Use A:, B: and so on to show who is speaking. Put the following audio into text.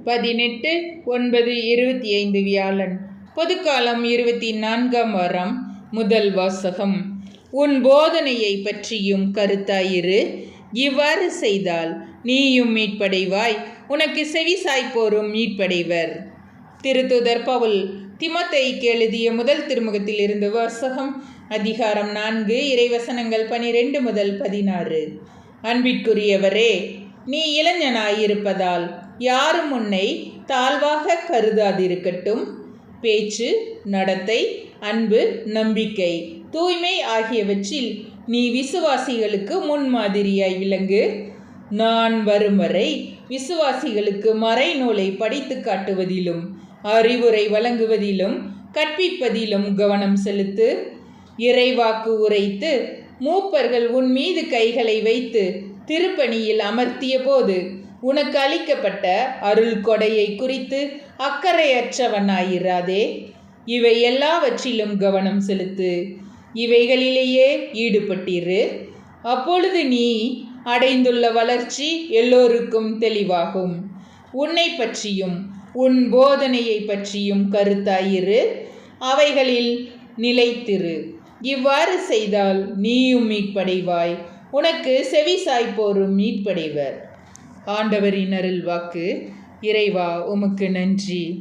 A: 18/9/25 வியாழன். பொதுக்காலம் 24ஆம் வாரம். முதல் வாசகம். உன் போதனையை பற்றியும் கருத்தாயிரு. இவ்வாறு செய்தால் நீயும் மீட்படைவாய், உனக்கு செவி சாய்ப்போரும் மீட்படைவர். திருத்தூதர் பவுல் தீமோத்தேயுக்கு எழுதிய முதல் திருமுகத்தில் இருந்து வாசகம். அதிகாரம் 4, இறைவசனங்கள் 12 முதல் 16. அன்பிற்குரியவரே, நீ இளைஞனாயிருப்பதால் யாரும் உன்னை தாழ்வாக கருதாதிருக்கட்டும். பேச்சு, நடத்தை, அன்பு, நம்பிக்கை, தூய்மை ஆகியவற்றில் நீ விசுவாசிகளுக்கு முன்மாதிரியாய் விளங்கு. நான் வரும் வரை விசுவாசிகளுக்கு மறைநூலை படித்து காட்டுவதிலும் அறிவுரை வழங்குவதிலும் கற்பிப்பதிலும் கவனம் செலுத்து. இறைவாக்கு உரைத்து மூப்பர்கள் உன் மீது கைகளை வைத்து திருப்பணியில் அமர்த்திய போது உனக்கு அளிக்கப்பட்ட அருள் கொடையை குறித்து அக்கறையற்றவனாயிராதே. இவை எல்லாவற்றிலும் கவனம் செலுத்து. இவைகளிலேயே ஈடுபட்டிரு. அப்பொழுது நீ அடைந்துள்ள வளர்ச்சி எல்லோருக்கும் தெளிவாகும். உன்னை பற்றியும் உன் போதனையை பற்றியும் கருத்தாயிரு. அவைகளில் நிலைத்திரு. இவ்வாறு செய்தால் நீயும் மீட்படைவாய், உனக்கு செவி சாய்ப்போரும் மீட்படைவர். ஆண்டவரின் அருள் வாக்கு. இறைவா, உமக்கு நன்றி.